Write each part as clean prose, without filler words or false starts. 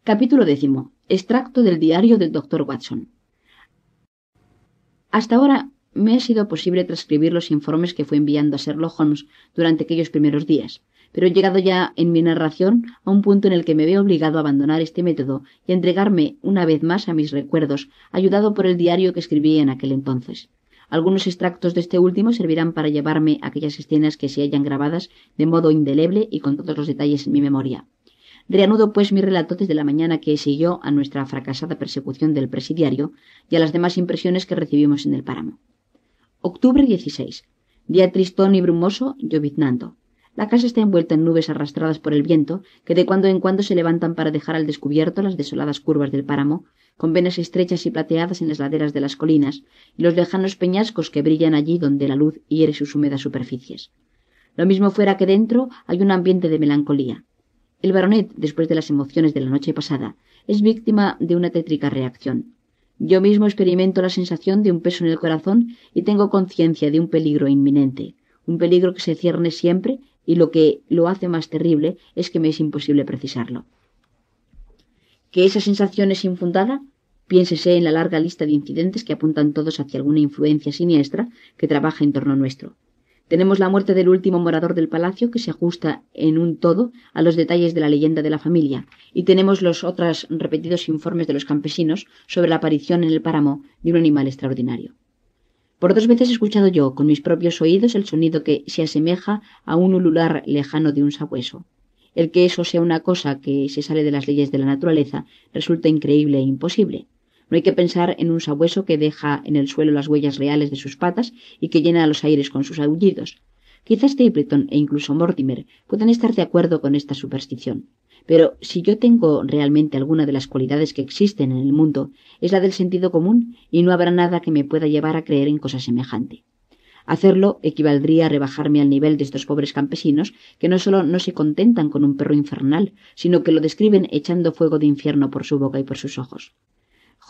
Capítulo 10. Extracto del diario del Dr. Watson. Hasta ahora me ha sido posible transcribir los informes que fue enviando a Sherlock Holmes durante aquellos primeros días, pero he llegado ya en mi narración a un punto en el que me veo obligado a abandonar este método y a entregarme una vez más a mis recuerdos, ayudado por el diario que escribí en aquel entonces. Algunos extractos de este último servirán para llevarme a aquellas escenas que se hallan grabadas de modo indeleble y con todos los detalles en mi memoria. Reanudo, pues, mi relato desde la mañana que siguió a nuestra fracasada persecución del presidiario y a las demás impresiones que recibimos en el páramo. Octubre 16. Día tristón y brumoso, lloviznando. La casa está envuelta en nubes arrastradas por el viento, que de cuando en cuando se levantan para dejar al descubierto las desoladas curvas del páramo, con venas estrechas y plateadas en las laderas de las colinas, y los lejanos peñascos que brillan allí donde la luz hiere sus húmedas superficies. Lo mismo fuera que dentro hay un ambiente de melancolía. El baronet, después de las emociones de la noche pasada, es víctima de una tétrica reacción. Yo mismo experimento la sensación de un peso en el corazón y tengo conciencia de un peligro inminente, un peligro que se cierne siempre, y lo que lo hace más terrible es que me es imposible precisarlo. ¿Que esa sensación es infundada? Piénsese en la larga lista de incidentes que apuntan todos hacia alguna influencia siniestra que trabaja en torno nuestro. Tenemos la muerte del último morador del palacio, que se ajusta en un todo a los detalles de la leyenda de la familia, y tenemos los otros repetidos informes de los campesinos sobre la aparición en el páramo de un animal extraordinario. Por 2 veces he escuchado yo con mis propios oídos el sonido que se asemeja a un ulular lejano de un sabueso. El que eso sea una cosa que se sale de las leyes de la naturaleza resulta increíble e imposible. No hay que pensar en un sabueso que deja en el suelo las huellas reales de sus patas y que llena los aires con sus aullidos. Quizás Stapleton e incluso Mortimer puedan estar de acuerdo con esta superstición. Pero si yo tengo realmente alguna de las cualidades que existen en el mundo, es la del sentido común, y no habrá nada que me pueda llevar a creer en cosa semejante. Hacerlo equivaldría a rebajarme al nivel de estos pobres campesinos que no solo no se contentan con un perro infernal, sino que lo describen echando fuego de infierno por su boca y por sus ojos.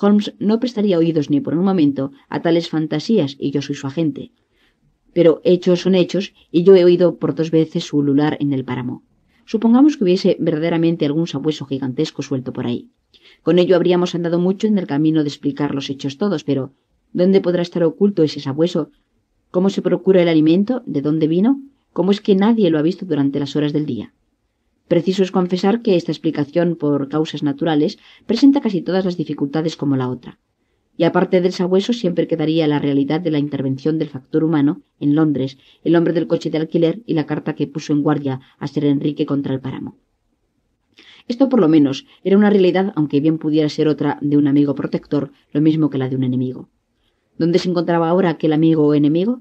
Holmes no prestaría oídos ni por un momento a tales fantasías, y yo soy su agente. Pero hechos son hechos, y yo he oído por 2 veces su ulular en el páramo. Supongamos que hubiese verdaderamente algún sabueso gigantesco suelto por ahí. Con ello habríamos andado mucho en el camino de explicar los hechos todos, pero ¿dónde podrá estar oculto ese sabueso? ¿Cómo se procura el alimento? ¿De dónde vino? ¿Cómo es que nadie lo ha visto durante las horas del día? Preciso es confesar que esta explicación por causas naturales presenta casi todas las dificultades como la otra. Y aparte del sabueso siempre quedaría la realidad de la intervención del factor humano en Londres, el hombre del coche de alquiler y la carta que puso en guardia a Sir Enrique contra el páramo. Esto por lo menos era una realidad, aunque bien pudiera ser otra de un amigo protector, lo mismo que la de un enemigo. ¿Dónde se encontraba ahora aquel amigo o enemigo?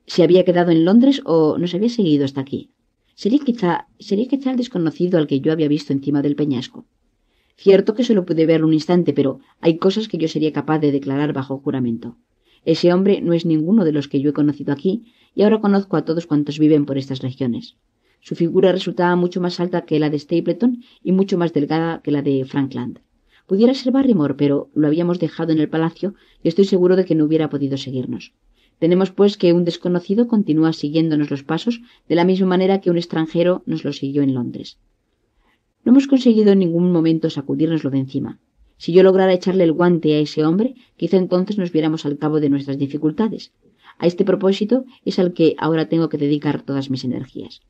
¿Se había quedado en Londres o nos había seguido hasta aquí? ¿Sería quizá el desconocido al que yo había visto encima del peñasco? Cierto que solo pude verlo un instante, pero hay cosas que yo sería capaz de declarar bajo juramento. Ese hombre no es ninguno de los que yo he conocido aquí, y ahora conozco a todos cuantos viven por estas regiones. Su figura resultaba mucho más alta que la de Stapleton y mucho más delgada que la de Frankland. Pudiera ser Barrymore, pero lo habíamos dejado en el palacio y estoy seguro de que no hubiera podido seguirnos. Tenemos, pues, que un desconocido continúa siguiéndonos los pasos de la misma manera que un extranjero nos lo siguió en Londres. No hemos conseguido en ningún momento sacudírnoslo de encima. Si yo lograra echarle el guante a ese hombre, quizá entonces nos viéramos al cabo de nuestras dificultades. A este propósito es al que ahora tengo que dedicar todas mis energías.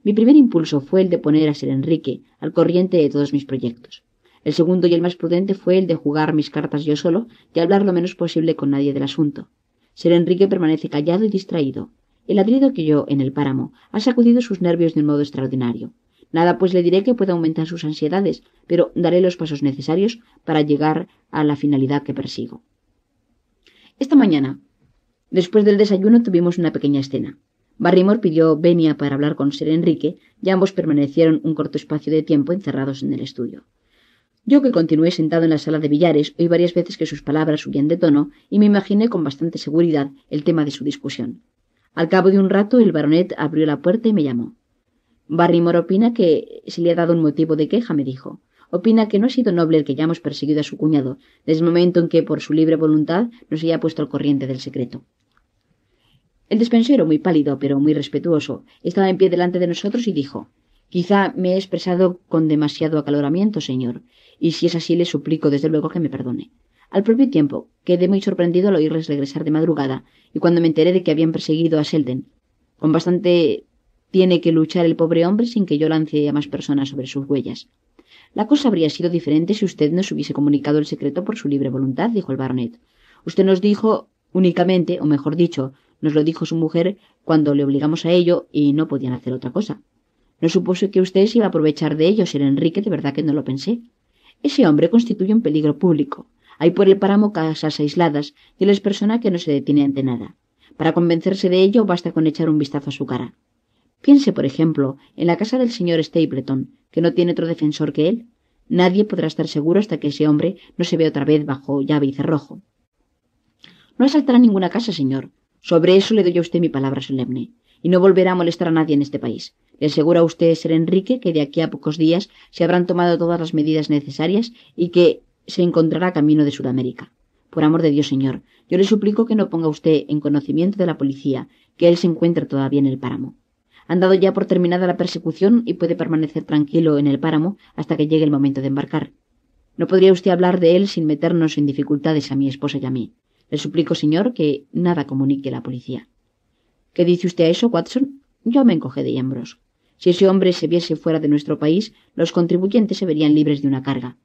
Mi primer impulso fue el de poner a Sir Enrique al corriente de todos mis proyectos. El segundo y el más prudente fue el de jugar mis cartas yo solo y hablar lo menos posible con nadie del asunto. Sir Enrique permanece callado y distraído. El ladrido que oyó en el páramo ha sacudido sus nervios de un modo extraordinario. Nada, pues le diré que pueda aumentar sus ansiedades, pero daré los pasos necesarios para llegar a la finalidad que persigo. Esta mañana, después del desayuno, tuvimos una pequeña escena. Barrymore pidió venia para hablar con Sir Enrique y ambos permanecieron un corto espacio de tiempo encerrados en el estudio. Yo, que continué sentado en la sala de billares, oí varias veces que sus palabras subían de tono y me imaginé con bastante seguridad el tema de su discusión. Al cabo de un rato, el baronet abrió la puerta y me llamó. Barrymore opina que se le ha dado un motivo de queja, me dijo. Opina que no ha sido noble el que hayamos perseguido a su cuñado, desde el momento en que, por su libre voluntad, nos haya puesto al corriente del secreto. El despensero, muy pálido, pero muy respetuoso, estaba en pie delante de nosotros y dijo: Quizá me he expresado con demasiado acaloramiento, señor, y si es así le suplico desde luego que me perdone. Al propio tiempo, quedé muy sorprendido al oírles regresar de madrugada, y cuando me enteré de que habían perseguido a Selden. Con bastante tiene que luchar el pobre hombre sin que yo lance a más personas sobre sus huellas. La cosa habría sido diferente si usted nos hubiese comunicado el secreto por su libre voluntad, dijo el baronet. Usted nos dijo únicamente, o mejor dicho, nos lo dijo su mujer cuando le obligamos a ello y no podían hacer otra cosa. No supuse que usted se iba a aprovechar de ello, Sir Enrique, de verdad que no lo pensé. Ese hombre constituye un peligro público. Hay por el páramo casas aisladas y él es persona que no se detiene ante nada. Para convencerse de ello basta con echar un vistazo a su cara. Piense, por ejemplo, en la casa del señor Stapleton, que no tiene otro defensor que él. Nadie podrá estar seguro hasta que ese hombre no se vea otra vez bajo llave y cerrojo. No asaltará ninguna casa, señor. Sobre eso le doy a usted mi palabra solemne. Y no volverá a molestar a nadie en este país. Le aseguro a usted, Sir Enrique, que de aquí a pocos días se habrán tomado todas las medidas necesarias y que se encontrará camino de Sudamérica. Por amor de Dios, señor, yo le suplico que no ponga usted en conocimiento de la policía que él se encuentra todavía en el páramo. Han dado ya por terminada la persecución y puede permanecer tranquilo en el páramo hasta que llegue el momento de embarcar. No podría usted hablar de él sin meternos en dificultades a mi esposa y a mí. Le suplico, señor, que nada comunique a la policía. ¿Qué dice usted a eso, Watson? Yo me encogí de hombros. Si ese hombre se viese fuera de nuestro país, los contribuyentes se verían libres de una carga.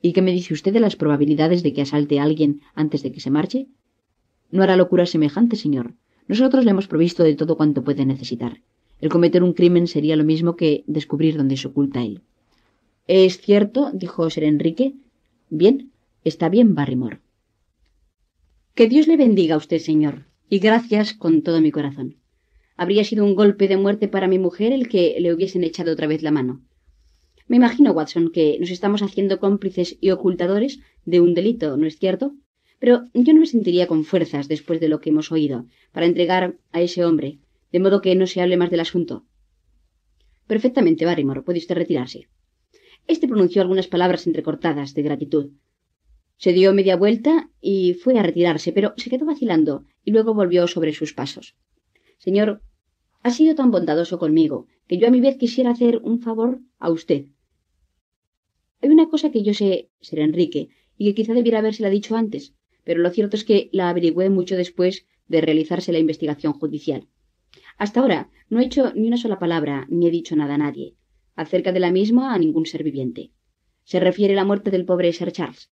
¿Y qué me dice usted de las probabilidades de que asalte a alguien antes de que se marche? No hará locura semejante, señor. Nosotros le hemos provisto de todo cuanto puede necesitar. El cometer un crimen sería lo mismo que descubrir dónde se oculta él. —¿Es cierto? —dijo Sir Enrique. —Bien, está bien, Barrymore. —Que Dios le bendiga a usted, señor, y gracias con todo mi corazón. Habría sido un golpe de muerte para mi mujer el que le hubiesen echado otra vez la mano. Me imagino, Watson, que nos estamos haciendo cómplices y ocultadores de un delito, ¿no es cierto? Pero yo no me sentiría con fuerzas, después de lo que hemos oído, para entregar a ese hombre, de modo que no se hable más del asunto. Perfectamente, Barrymore, puede usted retirarse. Este pronunció algunas palabras entrecortadas de gratitud. Se dio media vuelta y fue a retirarse, pero se quedó vacilando y luego volvió sobre sus pasos. Señor, ha sido tan bondadoso conmigo que yo a mi vez quisiera hacer un favor a usted. Hay una cosa que yo sé, Sir Enrique, y que quizá debiera habérsela dicho antes, pero lo cierto es que la averigüé mucho después de realizarse la investigación judicial. Hasta ahora no he hecho ni una sola palabra, ni he dicho nada a nadie, acerca de la misma a ningún ser viviente. Se refiere a la muerte del pobre Sir Charles.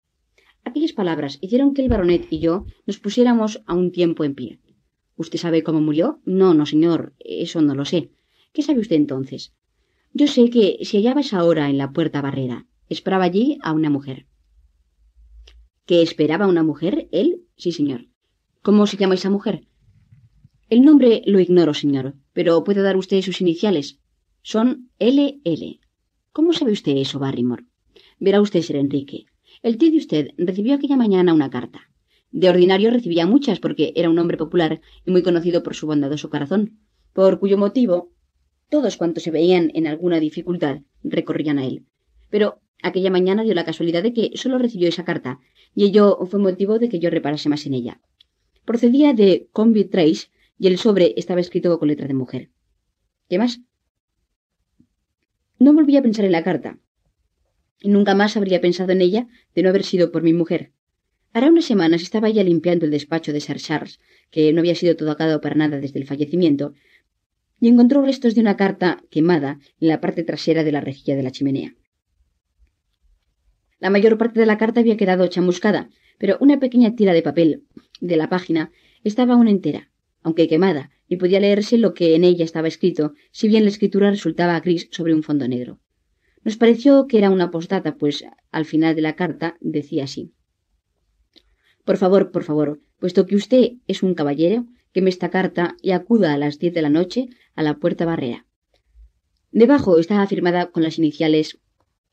Aquellas palabras hicieron que el baronet y yo nos pusiéramos a un tiempo en pie. ¿Usted sabe cómo murió? No, no, señor, eso no lo sé. ¿Qué sabe usted entonces? Yo sé que se hallaba esa hora en la puerta barrera. Esperaba allí a una mujer. ¿Que esperaba a una mujer? ¿Él? Sí, señor. ¿Cómo se llama esa mujer? El nombre lo ignoro, señor, pero puede dar usted sus iniciales. Son L.L. ¿Cómo sabe usted eso, Barrymore? Verá usted, Sir Enrique. El tío de usted recibió aquella mañana una carta. De ordinario recibía muchas porque era un hombre popular y muy conocido por su bondadoso corazón, por cuyo motivo todos cuantos se veían en alguna dificultad recorrían a él. Pero aquella mañana dio la casualidad de que solo recibió esa carta, y ello fue motivo de que yo reparase más en ella. Procedía de Convict Trace y el sobre estaba escrito con letra de mujer. ¿Qué más? No volví a pensar en la carta. Y nunca más habría pensado en ella de no haber sido por mi mujer. Hará unas semanas estaba ella limpiando el despacho de Sir Charles, que no había sido tocado para nada desde el fallecimiento, y encontró restos de una carta quemada en la parte trasera de la rejilla de la chimenea. La mayor parte de la carta había quedado chamuscada, pero una pequeña tira de papel de la página estaba aún entera, aunque quemada, y podía leerse lo que en ella estaba escrito, si bien la escritura resultaba gris sobre un fondo negro. Nos pareció que era una postdata, pues al final de la carta decía así: por favor, puesto que usted es un caballero, queme esta carta y acuda a las 10 de la noche a la puerta barrera. Debajo estaba firmada con las iniciales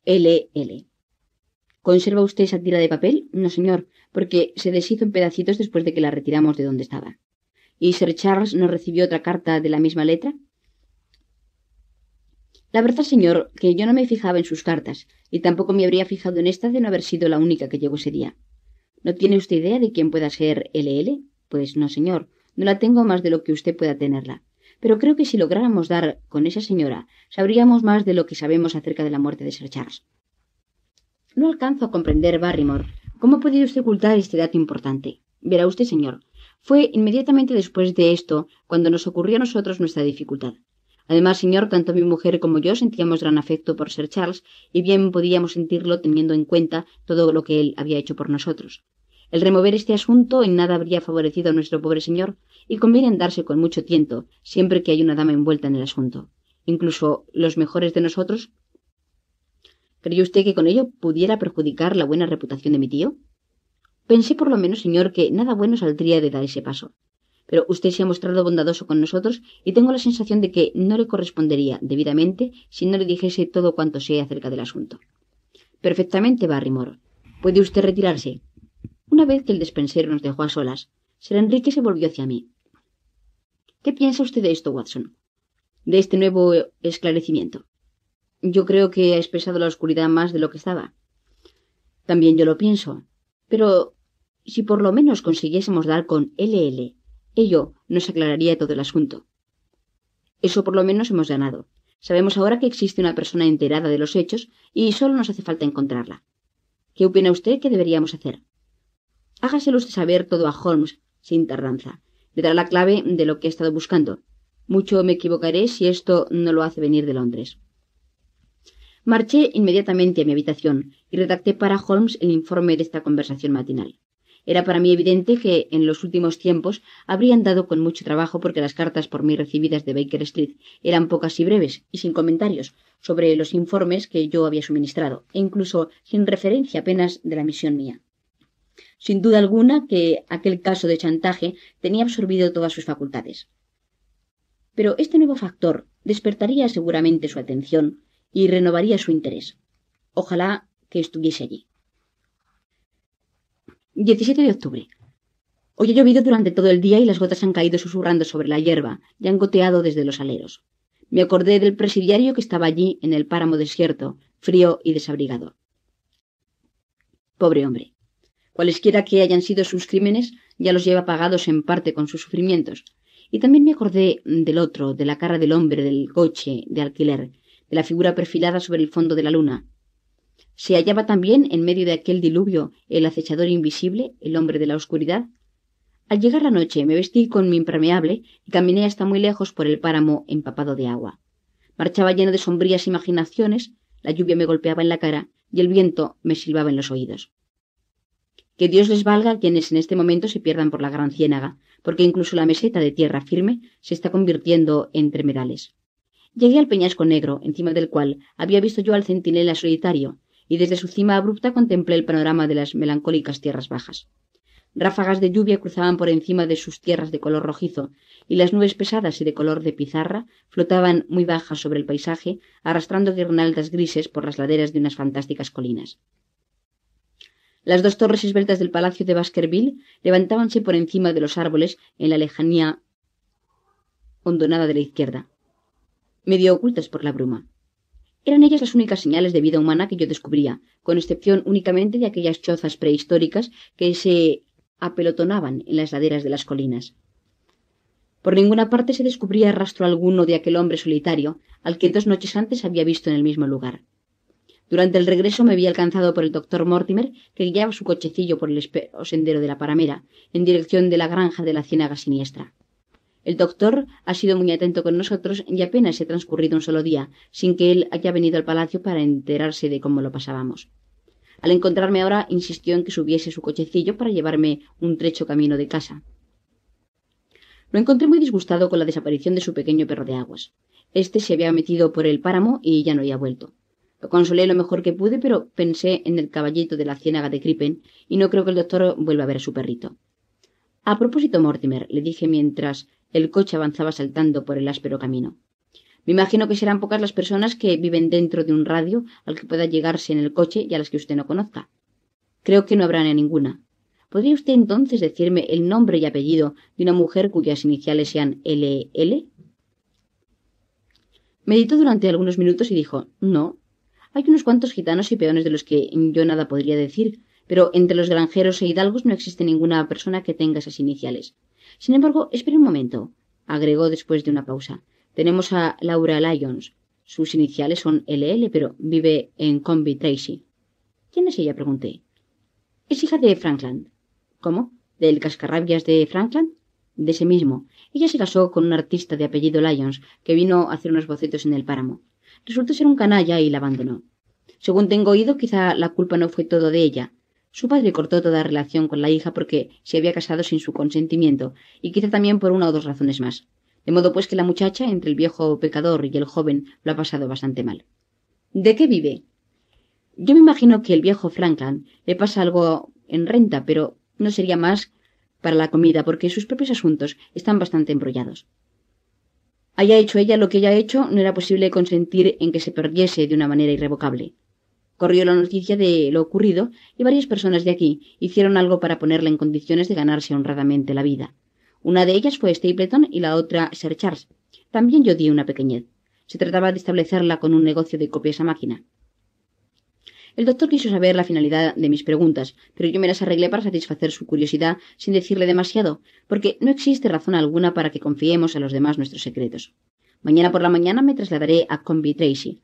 L.L. ¿Conserva usted esa tira de papel? No, señor, porque se deshizo en pedacitos después de que la retiramos de donde estaba. ¿Y Sir Charles no recibió otra carta de la misma letra? La verdad, señor, que yo no me fijaba en sus cartas, y tampoco me habría fijado en esta de no haber sido la única que llegó ese día. ¿No tiene usted idea de quién pueda ser L.L.? Pues no, señor, no la tengo más de lo que usted pueda tenerla. pero creo que si lográramos dar con esa señora, sabríamos más de lo que sabemos acerca de la muerte de Sir Charles. No alcanzo a comprender, Barrymore, cómo ha podido usted ocultar este dato importante. Verá usted, señor, fue inmediatamente después de esto cuando nos ocurrió a nosotros nuestra dificultad. Además, señor, tanto mi mujer como yo sentíamos gran afecto por Sir Charles, y bien podíamos sentirlo teniendo en cuenta todo lo que él había hecho por nosotros. El remover este asunto en nada habría favorecido a nuestro pobre señor, y conviene andarse con mucho tiento, siempre que hay una dama envuelta en el asunto. Incluso los mejores de nosotros. ¿Cree usted que con ello pudiera perjudicar la buena reputación de mi tío? Pensé por lo menos, señor, que nada bueno saldría de dar ese paso. Pero usted se ha mostrado bondadoso con nosotros y tengo la sensación de que no le correspondería debidamente si no le dijese todo cuanto sé acerca del asunto. Perfectamente, Barrymore. ¿Puede usted retirarse? Una vez que el despensero nos dejó a solas, Sir Enrique se volvió hacia mí. ¿Qué piensa usted de esto, Watson? De este nuevo esclarecimiento. Yo creo que ha expresado la oscuridad más de lo que estaba. También yo lo pienso. Pero si por lo menos consiguiésemos dar con LL, ello nos aclararía todo el asunto. Eso por lo menos hemos ganado. Sabemos ahora que existe una persona enterada de los hechos y solo nos hace falta encontrarla. ¿Qué opina usted que deberíamos hacer? Hágaselo usted saber todo a Holmes, sin tardanza. Le dará la clave de lo que ha estado buscando. Mucho me equivocaré si esto no lo hace venir de Londres. Marché inmediatamente a mi habitación y redacté para Holmes el informe de esta conversación matinal. Era para mí evidente que en los últimos tiempos habrían dado con mucho trabajo porque las cartas por mí recibidas de Baker Street eran pocas y breves y sin comentarios sobre los informes que yo había suministrado, e incluso sin referencia apenas de la misión mía. Sin duda alguna que aquel caso de chantaje tenía absorbido todas sus facultades. Pero este nuevo factor despertaría seguramente su atención y renovaría su interés. Ojalá que estuviese allí. 17 de octubre. Hoy ha llovido durante todo el día y las gotas han caído susurrando sobre la hierba y han goteado desde los aleros. Me acordé del presidiario que estaba allí en el páramo desierto, frío y desabrigado. Pobre hombre. Cualesquiera que hayan sido sus crímenes, ya los lleva pagados en parte con sus sufrimientos. Y también me acordé del otro, de la cara del hombre del coche de alquiler, de la figura perfilada sobre el fondo de la luna. ¿Se hallaba también en medio de aquel diluvio el acechador invisible, el hombre de la oscuridad? Al llegar la noche me vestí con mi impermeable y caminé hasta muy lejos por el páramo empapado de agua. Marchaba lleno de sombrías imaginaciones, la lluvia me golpeaba en la cara y el viento me silbaba en los oídos. Que Dios les valga a quienes en este momento se pierdan por la gran ciénaga, porque incluso la meseta de tierra firme se está convirtiendo en tremedales. Llegué al peñasco negro, encima del cual había visto yo al centinela solitario, y desde su cima abrupta contemplé el panorama de las melancólicas tierras bajas. Ráfagas de lluvia cruzaban por encima de sus tierras de color rojizo, y las nubes pesadas y de color de pizarra flotaban muy bajas sobre el paisaje, arrastrando guirnaldas grises por las laderas de unas fantásticas colinas. Las dos torres esbeltas del palacio de Baskerville levantábanse por encima de los árboles en la lejanía hondonada de la izquierda, medio ocultas por la bruma. Eran ellas las únicas señales de vida humana que yo descubría, con excepción únicamente de aquellas chozas prehistóricas que se apelotonaban en las laderas de las colinas. Por ninguna parte se descubría rastro alguno de aquel hombre solitario al que 2 noches antes había visto en el mismo lugar. Durante el regreso me vi alcanzado por el doctor Mortimer, que guiaba su cochecillo por el espero sendero de la Paramera, en dirección de la granja de la ciénaga siniestra. El doctor ha sido muy atento con nosotros y apenas se ha transcurrido un solo día sin que él haya venido al palacio para enterarse de cómo lo pasábamos. Al encontrarme ahora, insistió en que subiese su cochecillo para llevarme un trecho camino de casa. Lo encontré muy disgustado con la desaparición de su pequeño perro de aguas. Este se había metido por el páramo y ya no había vuelto. Lo consolé lo mejor que pude, pero pensé en el caballito de la ciénaga de Crippen y no creo que el doctor vuelva a ver a su perrito. A propósito, Mortimer, le dije mientras el coche avanzaba saltando por el áspero camino. Me imagino que serán pocas las personas que viven dentro de un radio al que pueda llegarse en el coche y a las que usted no conozca. Creo que no habrá ninguna. ¿Podría usted entonces decirme el nombre y apellido de una mujer cuyas iniciales sean LL? Meditó durante algunos minutos y dijo, no. Hay unos cuantos gitanos y peones de los que yo nada podría decir, pero entre los granjeros e hidalgos no existe ninguna persona que tenga esas iniciales. Sin embargo, espere un momento. agregó después de una pausa. Tenemos a Laura Lyons. Sus iniciales son LL, pero vive en Comby Tracy. ¿Quién es ella?, pregunté. Es hija de Frankland. ¿Cómo? ¿Del cascarrabias de Frankland? De ese mismo. Ella se casó con un artista de apellido Lyons, que vino a hacer unos bocetos en el páramo. Resultó ser un canalla y la abandonó. Según tengo oído, quizá la culpa no fue todo de ella. Su padre cortó toda relación con la hija porque se había casado sin su consentimiento, y quizá también por una o dos razones más. De modo pues que la muchacha, entre el viejo pecador y el joven, lo ha pasado bastante mal. ¿De qué vive? Yo me imagino que el viejo Frankland le pasa algo en renta, pero no sería más para la comida, porque sus propios asuntos están bastante embrollados. Haya hecho ella lo que haya hecho, no era posible consentir en que se perdiese de una manera irrevocable. Corrió la noticia de lo ocurrido y varias personas de aquí hicieron algo para ponerla en condiciones de ganarse honradamente la vida. Una de ellas fue Stapleton y la otra Sir Charles. También yo di una pequeñez. Se trataba de establecerla con un negocio de copias a máquina. El doctor quiso saber la finalidad de mis preguntas, pero yo me las arreglé para satisfacer su curiosidad sin decirle demasiado, porque no existe razón alguna para que confiemos a los demás nuestros secretos. Mañana por la mañana me trasladaré a Comby Tracy.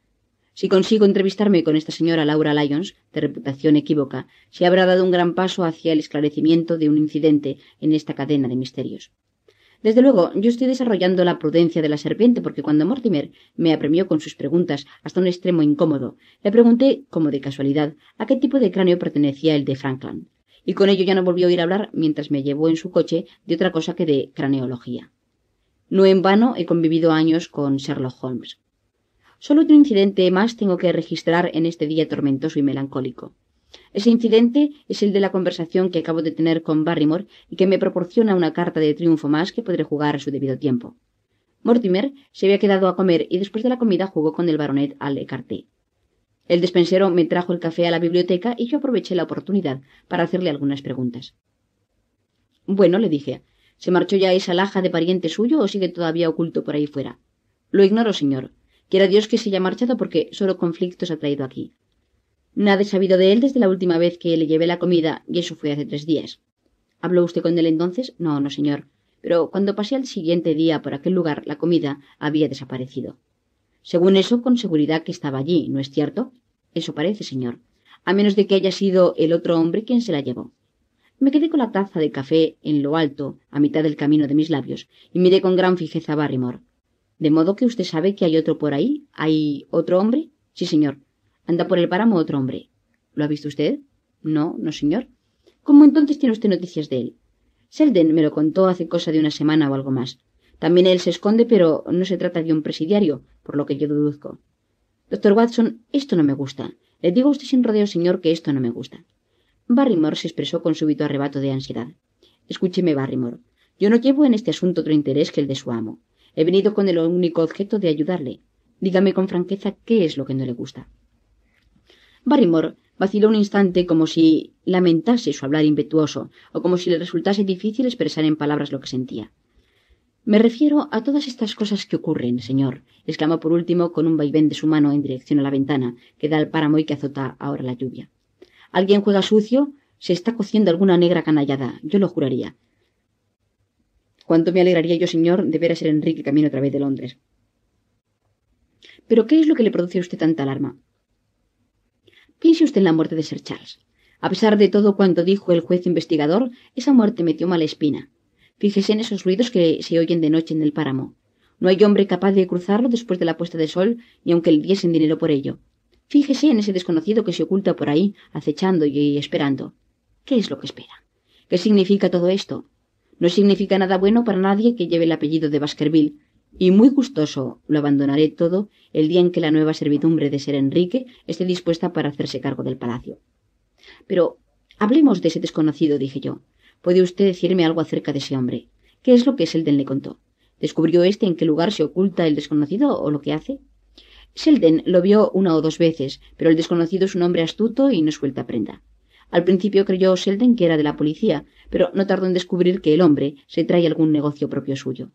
Si consigo entrevistarme con esta señora Laura Lyons, de reputación equívoca, se habrá dado un gran paso hacia el esclarecimiento de un incidente en esta cadena de misterios. Desde luego, yo estoy desarrollando la prudencia de la serpiente porque cuando Mortimer me apremió con sus preguntas hasta un extremo incómodo, le pregunté, como de casualidad, a qué tipo de cráneo pertenecía el de Frankland. Y con ello ya no volví a oír hablar mientras me llevó en su coche de otra cosa que de craneología. No en vano he convivido años con Sherlock Holmes. Solo de un incidente más tengo que registrar en este día tormentoso y melancólico. Ese incidente es el de la conversación que acabo de tener con Barrymore y que me proporciona una carta de triunfo más que podré jugar a su debido tiempo. Mortimer se había quedado a comer y después de la comida jugó con el baronet al écarté. El despensero me trajo el café a la biblioteca y yo aproveché la oportunidad para hacerle algunas preguntas. Bueno, le dije, ¿se marchó ya esa laja de pariente suyo o sigue todavía oculto por ahí fuera? Lo ignoro, señor. Quiera Dios que se haya marchado porque solo conflictos ha traído aquí. Nada he sabido de él desde la última vez que le llevé la comida, y eso fue hace 3 días. ¿Habló usted con él entonces? No, no, señor. Pero cuando pasé al siguiente día por aquel lugar, la comida había desaparecido. Según eso, con seguridad que estaba allí, ¿no es cierto? Eso parece, señor. A menos de que haya sido el otro hombre quien se la llevó. Me quedé con la taza de café en lo alto, a mitad del camino de mis labios, y miré con gran fijeza a Barrymore. ¿De modo que usted sabe que hay otro por ahí? ¿Hay otro hombre? Sí, señor. Anda por el páramo otro hombre. ¿Lo ha visto usted? No, no, señor. ¿Cómo entonces tiene usted noticias de él? Selden me lo contó hace cosa de una semana o algo más. También él se esconde, pero no se trata de un presidiario, por lo que yo deduzco. Doctor Watson, esto no me gusta. Le digo a usted sin rodeo, señor, que esto no me gusta. Barrymore se expresó con súbito arrebato de ansiedad. Escúcheme, Barrymore. Yo no llevo en este asunto otro interés que el de su amo. He venido con el único objeto de ayudarle. Dígame con franqueza qué es lo que no le gusta. Barrymore vaciló un instante como si lamentase su hablar impetuoso o como si le resultase difícil expresar en palabras lo que sentía. Me refiero a todas estas cosas que ocurren, señor, exclamó por último con un vaivén de su mano en dirección a la ventana que da al páramo y que azota ahora la lluvia. Alguien juega sucio, se está cociendo alguna negra canallada, yo lo juraría. Cuánto me alegraría yo, señor, de ver a Sir Enrique camino otra vez de Londres. ¿Pero qué es lo que le produce a usted tanta alarma? Piense usted en la muerte de Sir Charles. A pesar de todo cuanto dijo el juez investigador, esa muerte metió mala espina. Fíjese en esos ruidos que se oyen de noche en el páramo. No hay hombre capaz de cruzarlo después de la puesta de sol, ni aunque le diesen dinero por ello. Fíjese en ese desconocido que se oculta por ahí, acechando y esperando. ¿Qué es lo que espera? ¿Qué significa todo esto? No significa nada bueno para nadie que lleve el apellido de Baskerville, y muy gustoso lo abandonaré todo el día en que la nueva servidumbre de Sir Enrique esté dispuesta para hacerse cargo del palacio. Pero hablemos de ese desconocido, dije yo. ¿Puede usted decirme algo acerca de ese hombre? ¿Qué es lo que Selden le contó? ¿Descubrió éste en qué lugar se oculta el desconocido o lo que hace? Selden lo vio 1 o 2 veces, pero el desconocido es un hombre astuto y no suelta prenda. Al principio creyó Selden que era de la policía, pero no tardó en descubrir que el hombre se trae algún negocio propio suyo.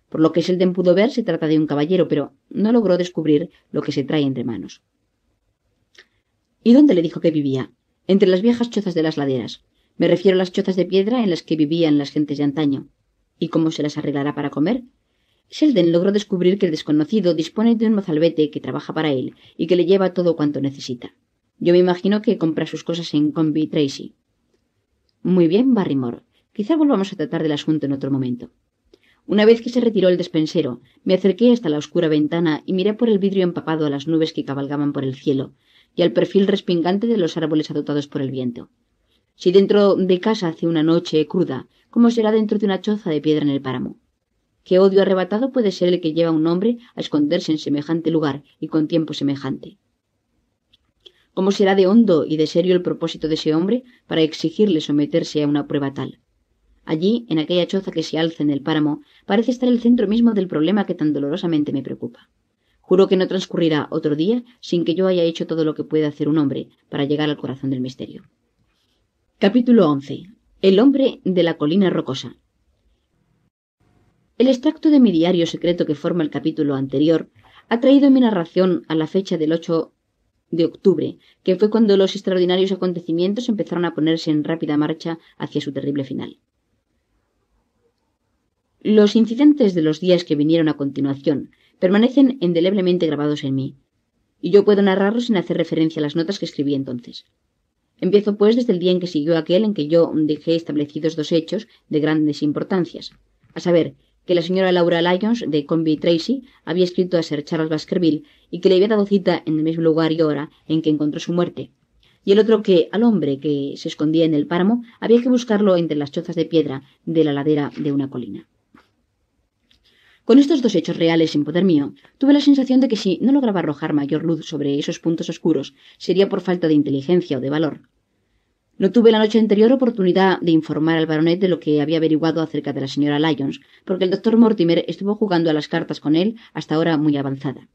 Por lo que Selden pudo ver, se trata de un caballero, pero no logró descubrir lo que se trae entre manos. ¿Y dónde le dijo que vivía? Entre las viejas chozas de las laderas. Me refiero a las chozas de piedra en las que vivían las gentes de antaño. ¿Y cómo se las arreglará para comer? Selden logró descubrir que el desconocido dispone de un mozalbete que trabaja para él y que le lleva todo cuanto necesita. Yo me imagino que compra sus cosas en Conby Tracy. Muy bien, Barrymore. Quizá volvamos a tratar del asunto en otro momento. Una vez que se retiró el despensero, me acerqué hasta la oscura ventana y miré por el vidrio empapado a las nubes que cabalgaban por el cielo y al perfil respingante de los árboles azotados por el viento. Si dentro de casa hace una noche cruda, ¿cómo será dentro de una choza de piedra en el páramo? ¿Qué odio arrebatado puede ser el que lleva a un hombre a esconderse en semejante lugar y con tiempo semejante? ¿Cómo será de hondo y de serio el propósito de ese hombre para exigirle someterse a una prueba tal? Allí, en aquella choza que se alza en el páramo, parece estar el centro mismo del problema que tan dolorosamente me preocupa. Juro que no transcurrirá otro día sin que yo haya hecho todo lo que puede hacer un hombre para llegar al corazón del misterio. Capítulo 11. El hombre de la colina rocosa. El extracto de mi diario secreto que forma el capítulo anterior ha traído mi narración a la fecha del 8 de octubre, que fue cuando los extraordinarios acontecimientos empezaron a ponerse en rápida marcha hacia su terrible final. Los incidentes de los días que vinieron a continuación permanecen indeleblemente grabados en mí, y yo puedo narrarlos sin hacer referencia a las notas que escribí entonces. Empiezo, pues, desde el día en que siguió aquel en que yo dejé establecidos dos hechos de grandes importancias, a saber, que la señora Laura Lyons, de Conby Tracy, había escrito a Sir Charles Baskerville y que le había dado cita en el mismo lugar y hora en que encontró su muerte, y el otro que al hombre que se escondía en el páramo había que buscarlo entre las chozas de piedra de la ladera de una colina. Con estos dos hechos reales en poder mío, tuve la sensación de que si no lograba arrojar mayor luz sobre esos puntos oscuros, sería por falta de inteligencia o de valor. No tuve la noche anterior oportunidad de informar al baronet de lo que había averiguado acerca de la señora Lyons, porque el doctor Mortimer estuvo jugando a las cartas con él hasta hora muy avanzada.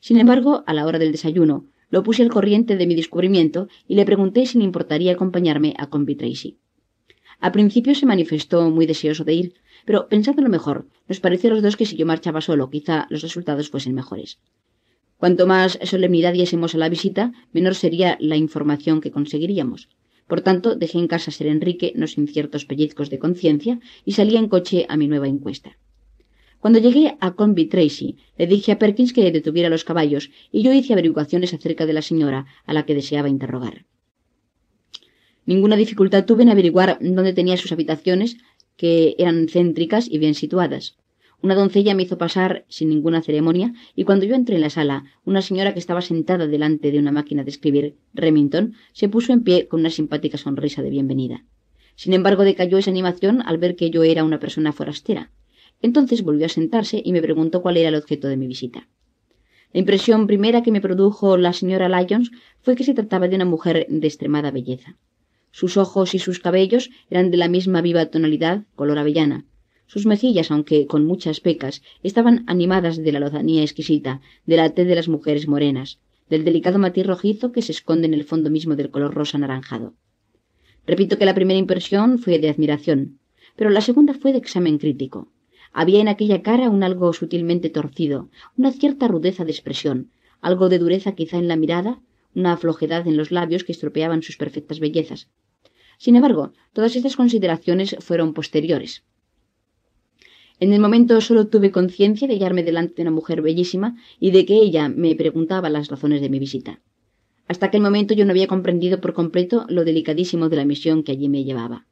Sin embargo, a la hora del desayuno, lo puse al corriente de mi descubrimiento y le pregunté si le importaría acompañarme a Conby Tracy. Al principio se manifestó muy deseoso de ir, pero pensándolo mejor, nos pareció a los dos que si yo marchaba solo, quizá los resultados fuesen mejores. Cuanto más solemnidad diésemos a la visita, menor sería la información que conseguiríamos. Por tanto, dejé en casa a Sir Enrique, no sin ciertos pellizcos de conciencia, y salí en coche a mi nueva encuesta. Cuando llegué a Conby Tracy, le dije a Perkins que detuviera los caballos, y yo hice averiguaciones acerca de la señora a la que deseaba interrogar. Ninguna dificultad tuve en averiguar dónde tenía sus habitaciones, que eran céntricas y bien situadas. Una doncella me hizo pasar sin ninguna ceremonia, y cuando yo entré en la sala, una señora que estaba sentada delante de una máquina de escribir, Remington, se puso en pie con una simpática sonrisa de bienvenida. Sin embargo, decayó esa animación al ver que yo era una persona forastera. Entonces volvió a sentarse y me preguntó cuál era el objeto de mi visita. La impresión primera que me produjo la señora Lyons fue que se trataba de una mujer de extremada belleza. Sus ojos y sus cabellos eran de la misma viva tonalidad, color avellana. Sus mejillas, aunque con muchas pecas, estaban animadas de la lozanía exquisita, de la tez de las mujeres morenas, del delicado matiz rojizo que se esconde en el fondo mismo del color rosa anaranjado. Repito que la primera impresión fue de admiración, pero la segunda fue de examen crítico. Había en aquella cara un algo sutilmente torcido, una cierta rudeza de expresión, algo de dureza quizá en la mirada, una flojedad en los labios que estropeaban sus perfectas bellezas. Sin embargo, todas estas consideraciones fueron posteriores. En el momento solo tuve conciencia de hallarme delante de una mujer bellísima y de que ella me preguntaba las razones de mi visita. Hasta aquel momento yo no había comprendido por completo lo delicadísimo de la misión que allí me llevaba.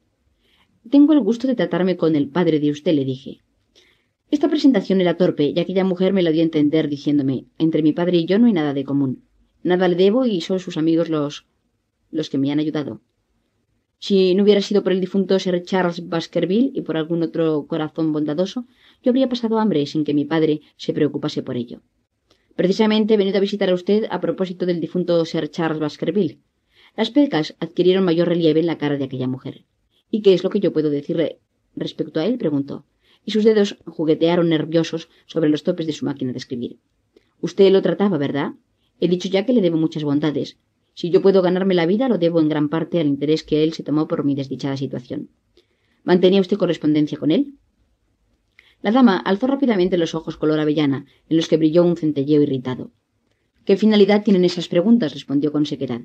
«Tengo el gusto de tratarme con el padre de usted», le dije. Esta presentación era torpe, y aquella mujer me la dio a entender diciéndome: «Entre mi padre y yo no hay nada de común. Nada le debo y son sus amigos los que me han ayudado. Si no hubiera sido por el difunto Sir Charles Baskerville y por algún otro corazón bondadoso, yo habría pasado hambre sin que mi padre se preocupase por ello. Precisamente he venido a visitar a usted a propósito del difunto Sir Charles Baskerville». Las pecas adquirieron mayor relieve en la cara de aquella mujer. «¿Y qué es lo que yo puedo decirle respecto a él?», preguntó, y sus dedos juguetearon nerviosos sobre los topes de su máquina de escribir. «Usted lo trataba, ¿verdad? He dicho ya que le debo muchas bondades. Si yo puedo ganarme la vida, lo debo en gran parte al interés que él se tomó por mi desdichada situación. ¿Mantenía usted correspondencia con él?». La dama alzó rápidamente los ojos color avellana, en los que brilló un centelleo irritado. «¿Qué finalidad tienen esas preguntas?», respondió con sequedad.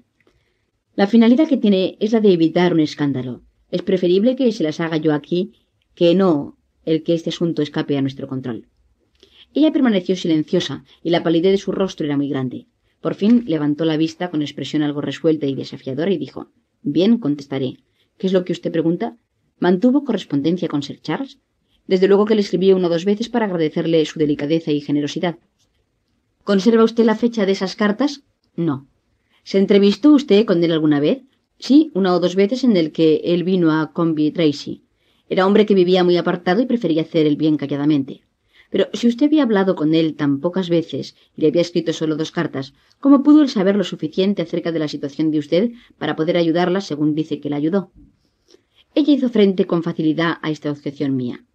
«La finalidad que tiene es la de evitar un escándalo. Es preferible que se las haga yo aquí que no el que este asunto escape a nuestro control». Ella permaneció silenciosa, y la palidez de su rostro era muy grande. Por fin levantó la vista con expresión algo resuelta y desafiadora y dijo: «Bien, contestaré. ¿Qué es lo que usted pregunta? ¿Mantuvo correspondencia con Sir Charles?» «Desde luego que le escribí 1 o 2 veces para agradecerle su delicadeza y generosidad». «¿Conserva usted la fecha de esas cartas?» «No». «¿Se entrevistó usted con él alguna vez?» «Sí, 1 o 2 veces en el que él vino a Conby Tracy. Era hombre que vivía muy apartado y prefería hacer el bien calladamente». «Pero si usted había hablado con él tan pocas veces y le había escrito solo 2 cartas, ¿cómo pudo él saber lo suficiente acerca de la situación de usted para poder ayudarla según dice que la ayudó?» Ella hizo frente con facilidad a esta objeción mía.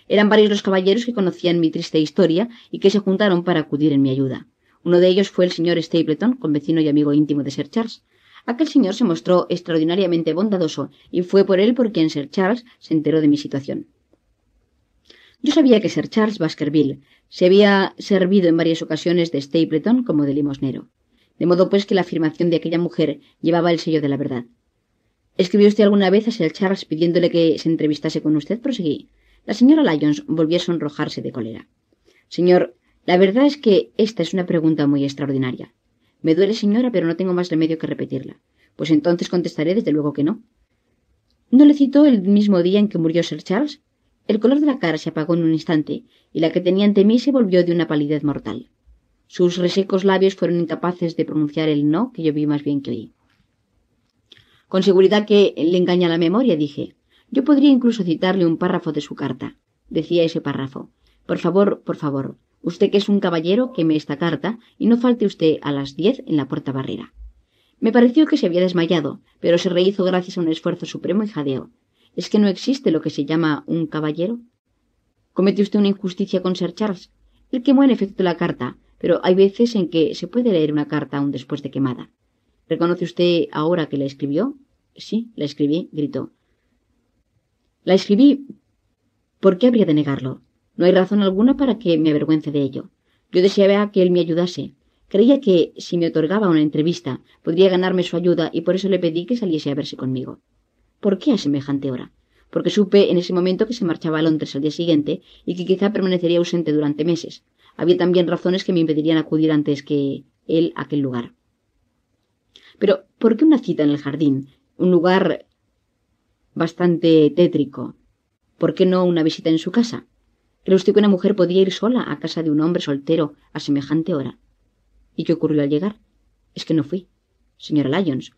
Eran varios los caballeros que conocían mi triste historia y que se juntaron para acudir en mi ayuda. Uno de ellos fue el señor Stapleton, convecino y amigo íntimo de Sir Charles. Aquel señor se mostró extraordinariamente bondadoso y fue por él por quien Sir Charles se enteró de mi situación. Yo sabía que Sir Charles Baskerville se había servido en varias ocasiones de Stapleton como de limosnero, de modo pues que la afirmación de aquella mujer llevaba el sello de la verdad. ¿Escribió usted alguna vez a Sir Charles pidiéndole que se entrevistase con usted?, proseguí. La señora Lyons volvió a sonrojarse de cólera. «Señor, la verdad es que esta es una pregunta muy extraordinaria. Me duele, señora, pero no tengo más remedio que repetirla. Pues entonces contestaré desde luego que no». «¿No le citó el mismo día en que murió Sir Charles?» El color de la cara se apagó en un instante, y la que tenía ante mí se volvió de una palidez mortal. Sus resecos labios fueron incapaces de pronunciar el no que yo vi más bien que oí. «Con seguridad que le engaña la memoria», dije. «Yo podría incluso citarle un párrafo de su carta». Decía ese párrafo: por favor, usted que es un caballero, queme esta carta y no falte usted a las 10 en la puerta barrera». Me pareció que se había desmayado, pero se rehizo gracias a un esfuerzo supremo y jadeó. ¿Es que no existe lo que se llama un caballero? ¿Comete usted una injusticia con Sir Charles? Él quemó en efecto la carta, pero hay veces en que se puede leer una carta aún después de quemada. ¿Reconoce usted ahora que la escribió? Sí, la escribí, gritó. La escribí. ¿Por qué habría de negarlo? No hay razón alguna para que me avergüence de ello. Yo deseaba que él me ayudase. Creía que, si me otorgaba una entrevista, podría ganarme su ayuda y por eso le pedí que saliese a verse conmigo. ¿Por qué a semejante hora? Porque supe en ese momento que se marchaba a Londres al día siguiente y que quizá permanecería ausente durante meses. Había también razones que me impedirían acudir antes que él a aquel lugar. Pero, ¿por qué una cita en el jardín? Un lugar bastante tétrico. ¿Por qué no una visita en su casa? ¿Cree usted que una mujer podía ir sola a casa de un hombre soltero a semejante hora? ¿Y qué ocurrió al llegar? Es que no fui. Señora Lyons,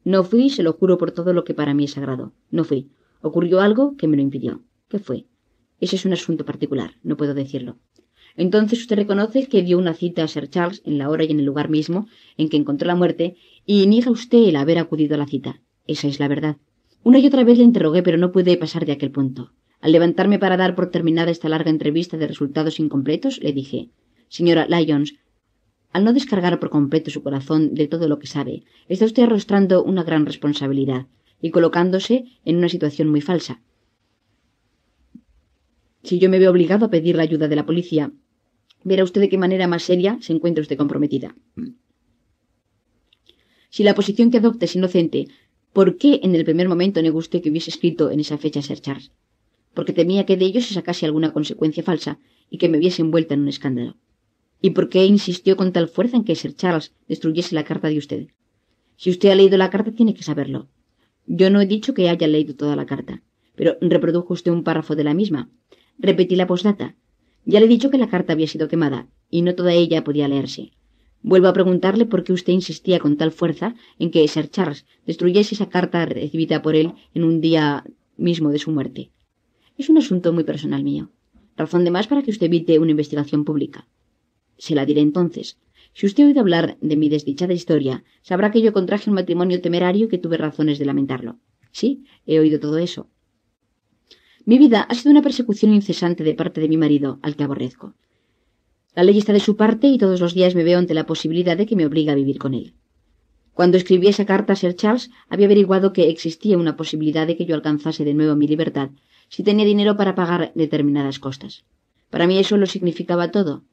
no fui, se lo juro por todo lo que para mí es sagrado. No fui. Ocurrió algo que me lo impidió. ¿Qué fue? Ese es un asunto particular, no puedo decirlo. Entonces usted reconoce que dio una cita a Sir Charles en la hora y en el lugar mismo en que encontró la muerte y niega usted el haber acudido a la cita. Esa es la verdad. Una y otra vez le interrogué, pero no pude pasar de aquel punto. Al levantarme para dar por terminada esta larga entrevista de resultados incompletos, le dije: «Señora Lyons, al no descargar por completo su corazón de todo lo que sabe, está usted arrostrando una gran responsabilidad y colocándose en una situación muy falsa. Si yo me veo obligado a pedir la ayuda de la policía, verá usted de qué manera más seria se encuentra usted comprometida. Si la posición que adopte es inocente, ¿por qué en el primer momento negó usted que hubiese escrito en esa fecha a Sir Charles? Porque temía que de ello se sacase alguna consecuencia falsa y que me viese envuelta en un escándalo. ¿Y por qué insistió con tal fuerza en que Sir Charles destruyese la carta de usted? Si usted ha leído la carta, tiene que saberlo. Yo no he dicho que haya leído toda la carta, pero reprodujo usted un párrafo de la misma. Repetí la postdata. Ya le he dicho que la carta había sido quemada, y no toda ella podía leerse. Vuelvo a preguntarle por qué usted insistía con tal fuerza en que Sir Charles destruyese esa carta recibida por él en un día mismo de su muerte. Es un asunto muy personal mío. Razón de más para que usted evite una investigación pública. Se la diré entonces. Si usted ha oído hablar de mi desdichada historia, sabrá que yo contraje un matrimonio temerario y que tuve razones de lamentarlo. Sí, he oído todo eso. Mi vida ha sido una persecución incesante de parte de mi marido, al que aborrezco. La ley está de su parte y todos los días me veo ante la posibilidad de que me obligue a vivir con él. Cuando escribí esa carta a Sir Charles, había averiguado que existía una posibilidad de que yo alcanzase de nuevo mi libertad si tenía dinero para pagar determinadas costas. Para mí eso lo significaba todo.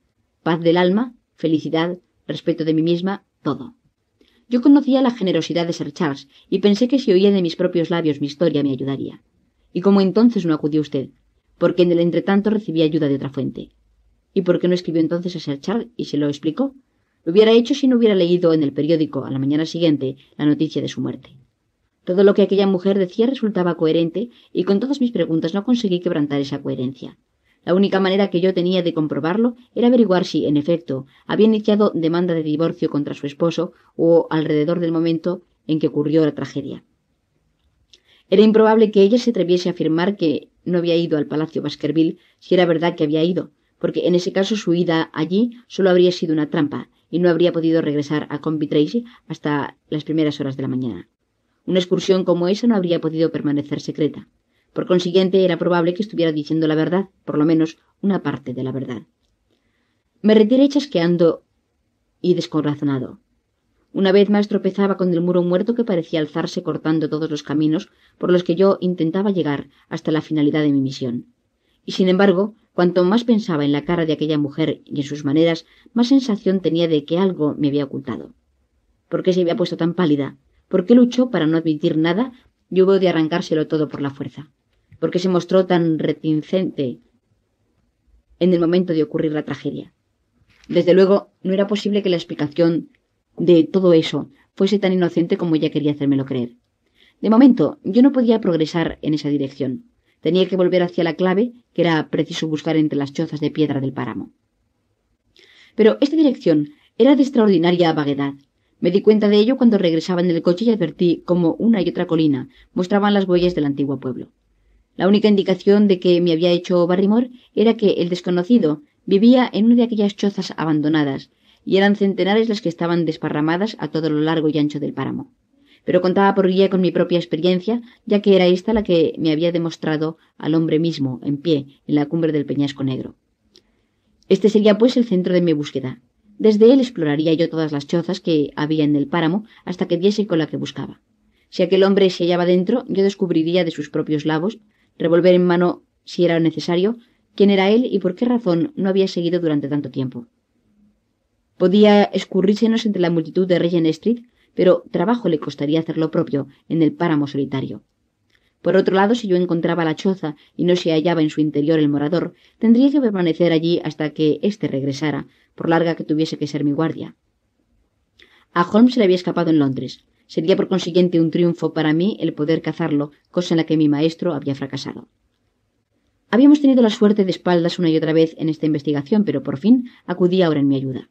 Paz del alma, felicidad, respeto de mí misma, todo. Yo conocía la generosidad de Sir Charles y pensé que si oía de mis propios labios mi historia me ayudaría. ¿Y cómo entonces no acudió usted? Porque en el entretanto recibí ayuda de otra fuente. ¿Y por qué no escribió entonces a Sir Charles y se lo explicó? Lo hubiera hecho si no hubiera leído en el periódico a la mañana siguiente la noticia de su muerte. Todo lo que aquella mujer decía resultaba coherente y con todas mis preguntas no conseguí quebrantar esa coherencia. La única manera que yo tenía de comprobarlo era averiguar si, en efecto, había iniciado demanda de divorcio contra su esposo o alrededor del momento en que ocurrió la tragedia. Era improbable que ella se atreviese a afirmar que no había ido al Palacio Baskerville si era verdad que había ido, porque en ese caso su ida allí solo habría sido una trampa y no habría podido regresar a Coombe Tracey hasta las primeras horas de la mañana. Una excursión como esa no habría podido permanecer secreta. Por consiguiente, era probable que estuviera diciendo la verdad, por lo menos una parte de la verdad. Me retiré chasqueando y descorazonado. Una vez más tropezaba con el muro muerto que parecía alzarse cortando todos los caminos por los que yo intentaba llegar hasta la finalidad de mi misión. Y sin embargo, cuanto más pensaba en la cara de aquella mujer y en sus maneras, más sensación tenía de que algo me había ocultado. ¿Por qué se había puesto tan pálida? ¿Por qué luchó para no admitir nada y hubo de arrancárselo todo por la fuerza? ¿Por qué se mostró tan reticente en el momento de ocurrir la tragedia? Desde luego, no era posible que la explicación de todo eso fuese tan inocente como ella quería hacérmelo creer. De momento, yo no podía progresar en esa dirección. Tenía que volver hacia la clave que era preciso buscar entre las chozas de piedra del páramo. Pero esta dirección era de extraordinaria vaguedad. Me di cuenta de ello cuando regresaba en el coche y advertí cómo una y otra colina mostraban las huellas del antiguo pueblo. La única indicación de que me había hecho Barrymore era que el desconocido vivía en una de aquellas chozas abandonadas, y eran centenares las que estaban desparramadas a todo lo largo y ancho del páramo. Pero contaba por guía con mi propia experiencia, ya que era ésta la que me había demostrado al hombre mismo, en pie, en la cumbre del peñasco negro. Este sería, pues, el centro de mi búsqueda. Desde él exploraría yo todas las chozas que había en el páramo hasta que diese con la que buscaba. Si aquel hombre se hallaba dentro, yo descubriría de sus propios labios, revolver en mano, si era necesario, quién era él y por qué razón no había seguido durante tanto tiempo. Podía escurrírsenos entre la multitud de Regent Street, pero trabajo le costaría hacer lo propio en el páramo solitario. Por otro lado, si yo encontraba la choza y no se hallaba en su interior el morador, tendría que permanecer allí hasta que éste regresara, por larga que tuviese que ser mi guardia. A Holmes se le había escapado en Londres. Sería por consiguiente un triunfo para mí el poder cazarlo, cosa en la que mi maestro había fracasado. Habíamos tenido la suerte de espaldas una y otra vez en esta investigación, pero por fin acudí ahora en mi ayuda.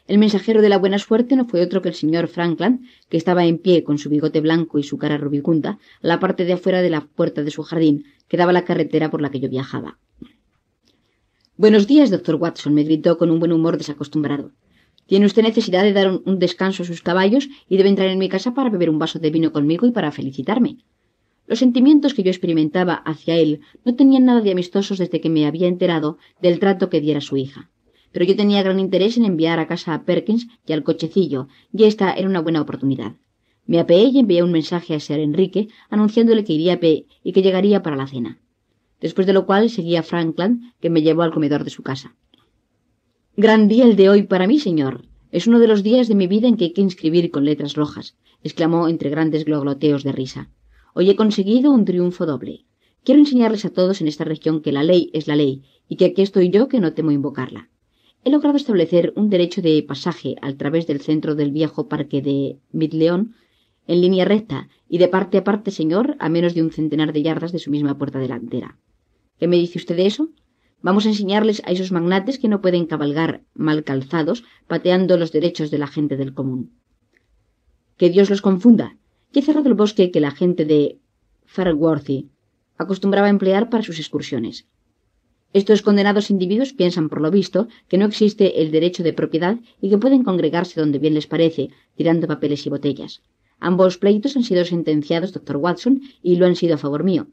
El mensajero de la buena suerte no fue otro que el señor Frankland, que estaba en pie con su bigote blanco y su cara rubicunda, a la parte de afuera de la puerta de su jardín, que daba a la carretera por la que yo viajaba. «Buenos días, doctor Watson», me gritó con un buen humor desacostumbrado. «Tiene usted necesidad de dar un descanso a sus caballos y debe entrar en mi casa para beber un vaso de vino conmigo y para felicitarme». Los sentimientos que yo experimentaba hacia él no tenían nada de amistosos desde que me había enterado del trato que diera su hija. Pero yo tenía gran interés en enviar a casa a Perkins y al cochecillo, y esta era una buena oportunidad. Me apeé y envié un mensaje a Sir Enrique anunciándole que iría a pie y que llegaría para la cena. Después de lo cual seguí a Frankland, que me llevó al comedor de su casa. «Gran día el de hoy para mí, señor. Es uno de los días de mi vida en que hay que inscribir con letras rojas», exclamó entre grandes glogloteos de risa. «Hoy he conseguido un triunfo doble. Quiero enseñarles a todos en esta región que la ley es la ley y que aquí estoy yo que no temo invocarla. He logrado establecer un derecho de pasaje al través del centro del viejo parque de Midleon en línea recta y de parte a parte, señor, a menos de un centenar de yardas de su misma puerta delantera. ¿Qué me dice usted de eso? Vamos a enseñarles a esos magnates que no pueden cabalgar mal calzados pateando los derechos de la gente del común. Que Dios los confunda. Y he cerrado el bosque que la gente de Fairworthy acostumbraba a emplear para sus excursiones. Estos condenados individuos piensan, por lo visto, que no existe el derecho de propiedad y que pueden congregarse donde bien les parece, tirando papeles y botellas. Ambos pleitos han sido sentenciados, doctor Watson, y lo han sido a favor mío.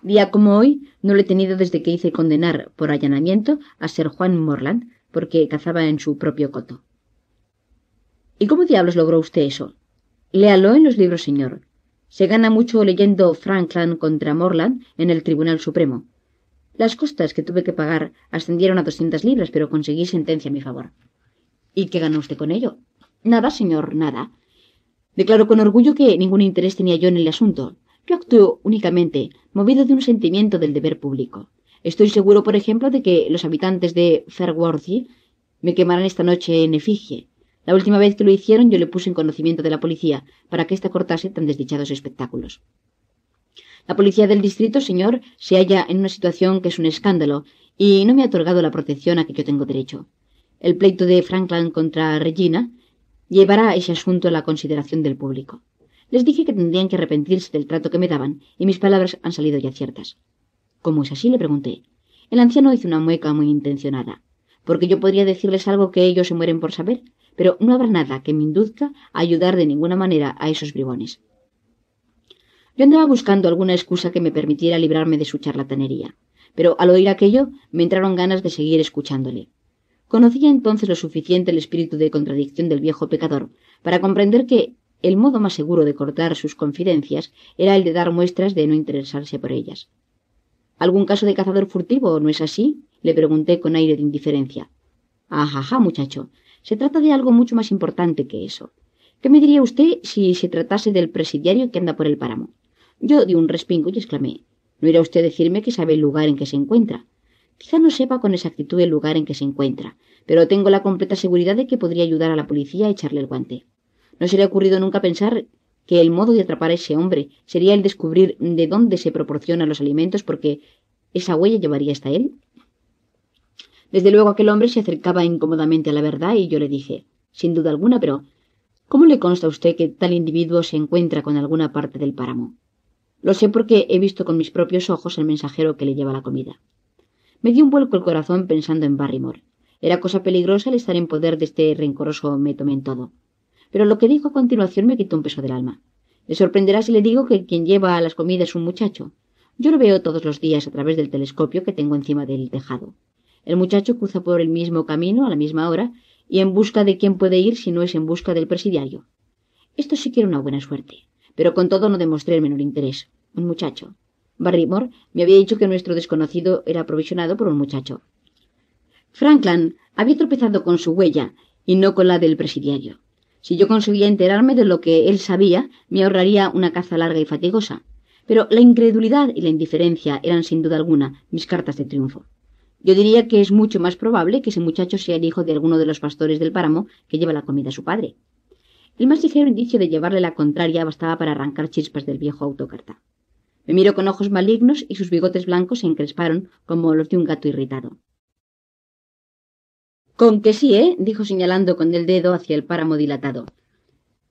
Día como hoy no lo he tenido desde que hice condenar por allanamiento a Sir Juan Morland, porque cazaba en su propio coto. ¿Y cómo diablos logró usted eso? Léalo en los libros, señor. Se gana mucho leyendo Frankland contra Morland en el Tribunal Supremo. Las costas que tuve que pagar ascendieron a 200 libras, pero conseguí sentencia a mi favor. ¿Y qué ganó usted con ello? Nada, señor, nada. Declaro con orgullo que ningún interés tenía yo en el asunto. Yo actúo únicamente movido de un sentimiento del deber público. Estoy seguro, por ejemplo, de que los habitantes de Fairworthy me quemarán esta noche en efigie. La última vez que lo hicieron yo le puse en conocimiento de la policía para que ésta cortase tan desdichados espectáculos. La policía del distrito, señor, se halla en una situación que es un escándalo y no me ha otorgado la protección a que yo tengo derecho. El pleito de Frankland contra Regina llevará ese asunto a la consideración del público. Les dije que tendrían que arrepentirse del trato que me daban y mis palabras han salido ya ciertas. ¿Cómo es así?, le pregunté. El anciano hizo una mueca muy intencionada. Porque yo podría decirles algo que ellos se mueren por saber, pero no habrá nada que me induzca a ayudar de ninguna manera a esos bribones. Yo andaba buscando alguna excusa que me permitiera librarme de su charlatanería, pero al oír aquello me entraron ganas de seguir escuchándole. Conocía entonces lo suficiente el espíritu de contradicción del viejo pecador para comprender que el modo más seguro de cortar sus confidencias era el de dar muestras de no interesarse por ellas. ¿Algún caso de cazador furtivo, no es así?, le pregunté con aire de indiferencia. Ajaja, muchacho, se trata de algo mucho más importante que eso. ¿Qué me diría usted si se tratase del presidiario que anda por el páramo? Yo di un respingo y exclamé: ¿no irá usted a decirme que sabe el lugar en que se encuentra? Quizá no sepa con exactitud el lugar en que se encuentra, pero tengo la completa seguridad de que podría ayudar a la policía a echarle el guante. ¿No se le ha ocurrido nunca pensar que el modo de atrapar a ese hombre sería el descubrir de dónde se proporcionan los alimentos, porque esa huella llevaría hasta él? Desde luego aquel hombre se acercaba incómodamente a la verdad y yo le dije: sin duda alguna, pero ¿cómo le consta a usted que tal individuo se encuentra con alguna parte del páramo? Lo sé porque he visto con mis propios ojos el mensajero que le lleva la comida. Me dio un vuelco el corazón pensando en Barrymore. Era cosa peligrosa el estar en poder de este rencoroso método. Pero lo que dijo a continuación me quitó un peso del alma. Le sorprenderá si le digo que quien lleva a las comidas es un muchacho. Yo lo veo todos los días a través del telescopio que tengo encima del tejado. El muchacho cruza por el mismo camino a la misma hora y en busca de quién puede ir si no es en busca del presidiario. Esto sí que era una buena suerte, pero con todo no demostré el menor interés. Un muchacho. Barrymore me había dicho que nuestro desconocido era aprovisionado por un muchacho. Frankland había tropezado con su huella y no con la del presidiario. Si yo conseguía enterarme de lo que él sabía, me ahorraría una caza larga y fatigosa. Pero la incredulidad y la indiferencia eran sin duda alguna mis cartas de triunfo. Yo diría que es mucho más probable que ese muchacho sea el hijo de alguno de los pastores del páramo que lleva la comida a su padre. El más ligero indicio de llevarle la contraria bastaba para arrancar chispas del viejo autócrata. Me miró con ojos malignos y sus bigotes blancos se encresparon como los de un gato irritado. «Con que sí, dijo señalando con el dedo hacia el páramo dilatado.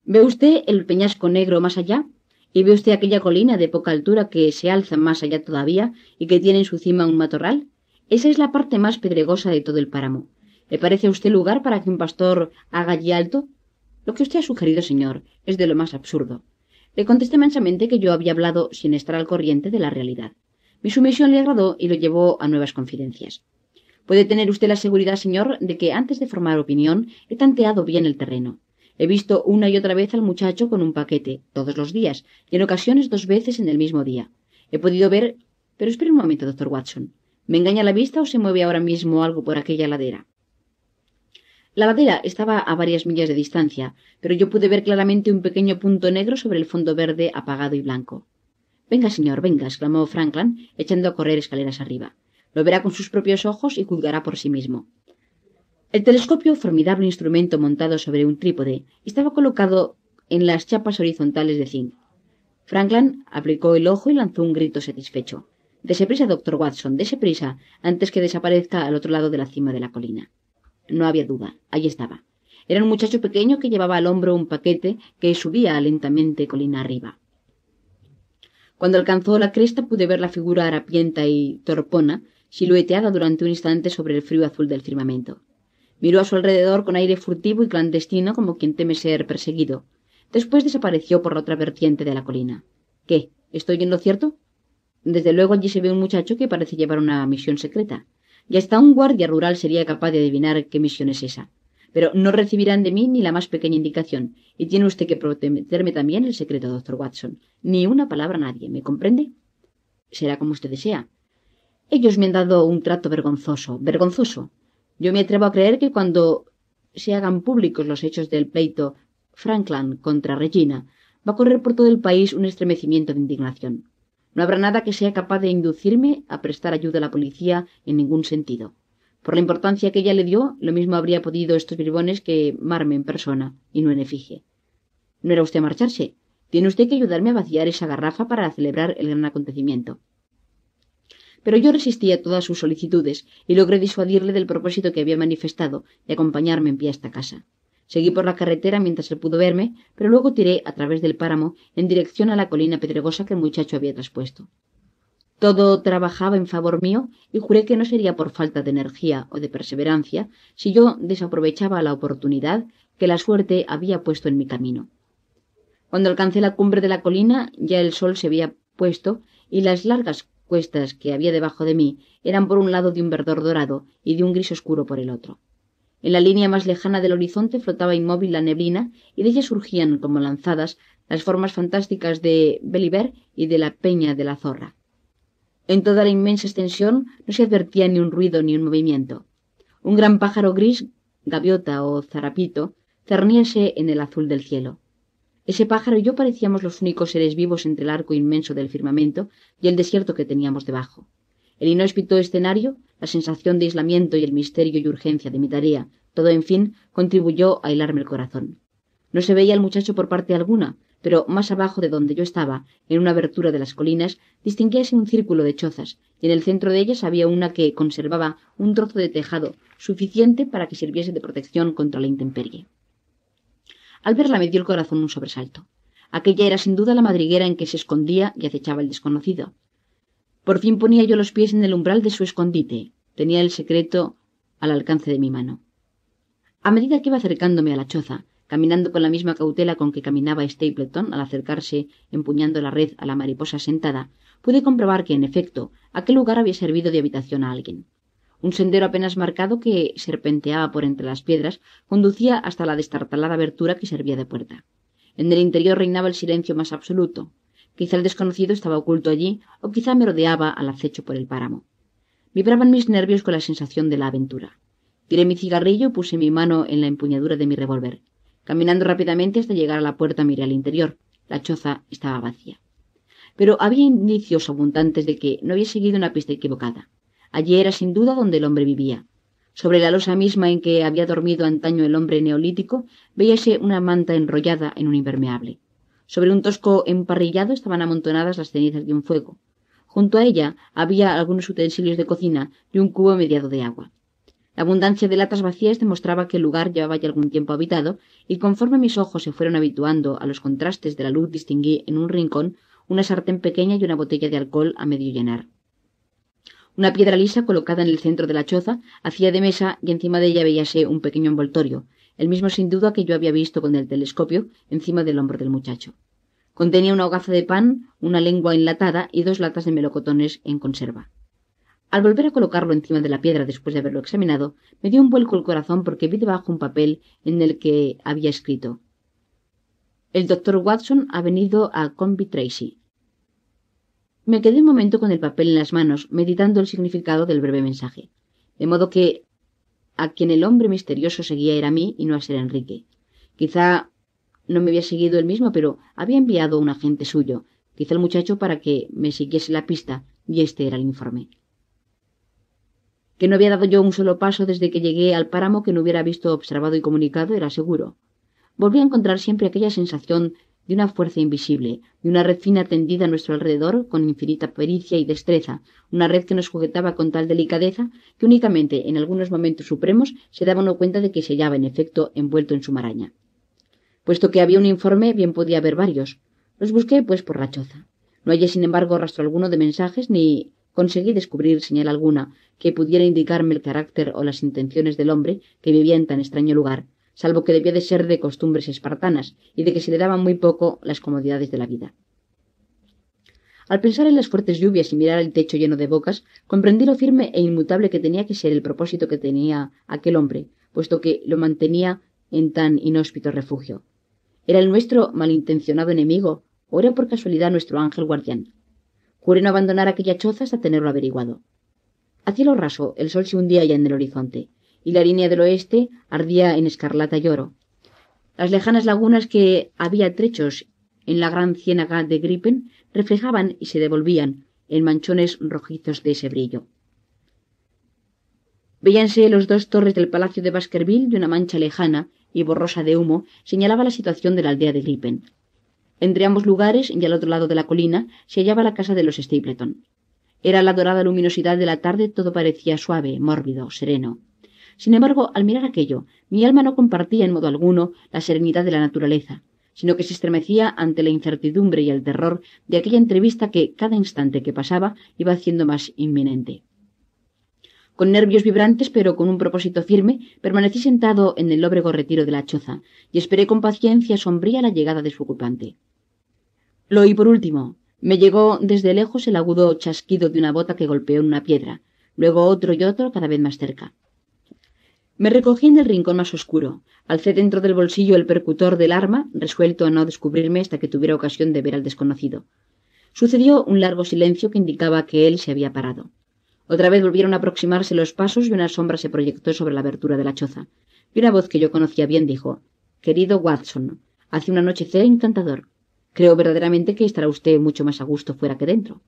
¿Ve usted el peñasco negro más allá? ¿Y ve usted aquella colina de poca altura que se alza más allá todavía y que tiene en su cima un matorral? Esa es la parte más pedregosa de todo el páramo. ¿Le parece a usted lugar para que un pastor haga allí alto? Lo que usted ha sugerido, señor, es de lo más absurdo. Le contesté mansamente que yo había hablado sin estar al corriente de la realidad. Mi sumisión le agradó y lo llevó a nuevas confidencias. Puede tener usted la seguridad, señor, de que antes de formar opinión he tanteado bien el terreno. He visto una y otra vez al muchacho con un paquete, todos los días, y en ocasiones 2 veces en el mismo día. He podido ver... Pero espere un momento, doctor Watson. ¿Me engaña la vista o se mueve ahora mismo algo por aquella ladera? La ladera estaba a varias millas de distancia, pero yo pude ver claramente un pequeño punto negro sobre el fondo verde apagado y blanco. «Venga, señor, venga», exclamó Frankland, echando a correr escaleras arriba. «Lo verá con sus propios ojos y juzgará por sí mismo». El telescopio, formidable instrumento montado sobre un trípode, estaba colocado en las chapas horizontales de zinc. Frankland aplicó el ojo y lanzó un grito satisfecho. «Dese prisa, doctor Watson, dese prisa, antes que desaparezca al otro lado de la cima de la colina». No había duda, allí estaba. Era un muchacho pequeño que llevaba al hombro un paquete que subía lentamente colina arriba. Cuando alcanzó la cresta pude ver la figura harapienta y torpona, silueteada durante un instante sobre el frío azul del firmamento. Miró a su alrededor con aire furtivo y clandestino como quien teme ser perseguido. Después desapareció por la otra vertiente de la colina. ¿Qué? ¿Estoy en lo cierto? Desde luego allí se ve un muchacho que parece llevar una misión secreta. Y hasta un guardia rural sería capaz de adivinar qué misión es esa. Pero no recibirán de mí ni la más pequeña indicación, y tiene usted que prometerme también el secreto, doctor Watson. Ni una palabra a nadie, ¿me comprende? Será como usted desea. Ellos me han dado un trato vergonzoso, vergonzoso. Yo me atrevo a creer que cuando se hagan públicos los hechos del pleito Frankland contra Regina, va a correr por todo el país un estremecimiento de indignación. No habrá nada que sea capaz de inducirme a prestar ayuda a la policía en ningún sentido. Por la importancia que ella le dio, lo mismo habría podido estos bribones quemarme en persona, y no en efigie. ¿No era usted a marcharse? Tiene usted que ayudarme a vaciar esa garrafa para celebrar el gran acontecimiento. Pero yo resistí a todas sus solicitudes y logré disuadirle del propósito que había manifestado de acompañarme en pie a esta casa. Seguí por la carretera mientras él pudo verme, pero luego tiré a través del páramo en dirección a la colina pedregosa que el muchacho había traspuesto. Todo trabajaba en favor mío y juré que no sería por falta de energía o de perseverancia si yo desaprovechaba la oportunidad que la suerte había puesto en mi camino. Cuando alcancé la cumbre de la colina, ya el sol se había puesto y las largas cuestas que había debajo de mí eran por un lado de un verdor dorado y de un gris oscuro por el otro. En la línea más lejana del horizonte flotaba inmóvil la neblina y de ella surgían, como lanzadas, las formas fantásticas de Belliver y de la Peña de la Zorra. En toda la inmensa extensión no se advertía ni un ruido ni un movimiento. Un gran pájaro gris, gaviota o zarapito, cerníase en el azul del cielo. Ese pájaro y yo parecíamos los únicos seres vivos entre el arco inmenso del firmamento y el desierto que teníamos debajo. El inhóspito escenario, la sensación de aislamiento y el misterio y urgencia de mi tarea, todo, en fin, contribuyó a helarme el corazón. No se veía al muchacho por parte alguna, pero más abajo de donde yo estaba, en una abertura de las colinas, distinguíase un círculo de chozas, y en el centro de ellas había una que conservaba un trozo de tejado suficiente para que sirviese de protección contra la intemperie. Al verla me dio el corazón un sobresalto. Aquella era sin duda la madriguera en que se escondía y acechaba el desconocido. Por fin ponía yo los pies en el umbral de su escondite. Tenía el secreto al alcance de mi mano. A medida que iba acercándome a la choza, caminando con la misma cautela con que caminaba Stapleton al acercarse empuñando la red a la mariposa sentada, pude comprobar que, en efecto, aquel lugar había servido de habitación a alguien. Un sendero apenas marcado que serpenteaba por entre las piedras conducía hasta la destartalada abertura que servía de puerta. En el interior reinaba el silencio más absoluto. Quizá el desconocido estaba oculto allí, o quizá merodeaba al acecho por el páramo. Vibraban mis nervios con la sensación de la aventura. Tiré mi cigarrillo y puse mi mano en la empuñadura de mi revólver. Caminando rápidamente hasta llegar a la puerta miré al interior. La choza estaba vacía. Pero había indicios abundantes de que no había seguido una pista equivocada. Allí era sin duda donde el hombre vivía. Sobre la losa misma en que había dormido antaño el hombre neolítico veíase una manta enrollada en un impermeable. Sobre un tosco emparrillado estaban amontonadas las cenizas de un fuego. Junto a ella había algunos utensilios de cocina y un cubo mediado de agua. La abundancia de latas vacías demostraba que el lugar llevaba ya algún tiempo habitado, y conforme mis ojos se fueron habituando a los contrastes de la luz distinguí en un rincón una sartén pequeña y una botella de alcohol a medio llenar. Una piedra lisa colocada en el centro de la choza hacía de mesa y encima de ella veíase un pequeño envoltorio, el mismo sin duda que yo había visto con el telescopio encima del hombro del muchacho. Contenía una hogaza de pan, una lengua enlatada y 2 latas de melocotones en conserva. Al volver a colocarlo encima de la piedra después de haberlo examinado, me dio un vuelco el corazón porque vi debajo un papel en el que había escrito: «El doctor Watson ha venido a Conby Tracy». Me quedé un momento con el papel en las manos, meditando el significado del breve mensaje. De modo que a quien el hombre misterioso seguía era a mí y no a Sir Enrique. Quizá no me había seguido él mismo, pero había enviado un agente suyo, quizá el muchacho, para que me siguiese la pista, y este era el informe. Que no había dado yo un solo paso desde que llegué al páramo que no hubiera visto, observado y comunicado era seguro. Volví a encontrar siempre aquella sensación de una fuerza invisible, de una red fina tendida a nuestro alrededor con infinita pericia y destreza, una red que nos juguetaba con tal delicadeza que únicamente en algunos momentos supremos se daba uno cuenta de que se hallaba en efecto envuelto en su maraña. Puesto que había un informe, bien podía haber varios. Los busqué, pues, por la choza. No hallé, sin embargo, rastro alguno de mensajes, ni conseguí descubrir señal alguna que pudiera indicarme el carácter o las intenciones del hombre que vivía en tan extraño lugar, salvo que debía de ser de costumbres espartanas y de que se le daban muy poco las comodidades de la vida. Al pensar en las fuertes lluvias y mirar el techo lleno de bocas, comprendí lo firme e inmutable que tenía que ser el propósito que tenía aquel hombre, puesto que lo mantenía en tan inhóspito refugio. ¿Era el nuestro malintencionado enemigo, o era por casualidad nuestro ángel guardián? Juré no abandonar aquella choza hasta tenerlo averiguado. A cielo raso, el sol se hundía ya en el horizonte, y la línea del oeste ardía en escarlata y oro. Las lejanas lagunas que había trechos en la gran ciénaga de Gripen reflejaban y se devolvían en manchones rojizos de ese brillo. Veíanse los dos torres del palacio de Baskerville y una mancha lejana y borrosa de humo señalaba la situación de la aldea de Gripen. Entre ambos lugares y al otro lado de la colina se hallaba la casa de los Stapleton. Era la dorada luminosidad de la tarde, todo parecía suave, mórbido, sereno. Sin embargo, al mirar aquello, mi alma no compartía en modo alguno la serenidad de la naturaleza, sino que se estremecía ante la incertidumbre y el terror de aquella entrevista que, cada instante que pasaba, iba haciendo más inminente. Con nervios vibrantes, pero con un propósito firme, permanecí sentado en el lóbrego retiro de la choza y esperé con paciencia sombría la llegada de su ocupante. Lo oí por último. Me llegó desde lejos el agudo chasquido de una bota que golpeó en una piedra, luego otro y otro cada vez más cerca. Me recogí en el rincón más oscuro, alcé dentro del bolsillo el percutor del arma, resuelto a no descubrirme hasta que tuviera ocasión de ver al desconocido. Sucedió un largo silencio que indicaba que él se había parado. Otra vez volvieron a aproximarse los pasos y una sombra se proyectó sobre la abertura de la choza. Y una voz que yo conocía bien dijo: «Querido Watson, hace un anochecer encantador. Creo verdaderamente que estará usted mucho más a gusto fuera que dentro».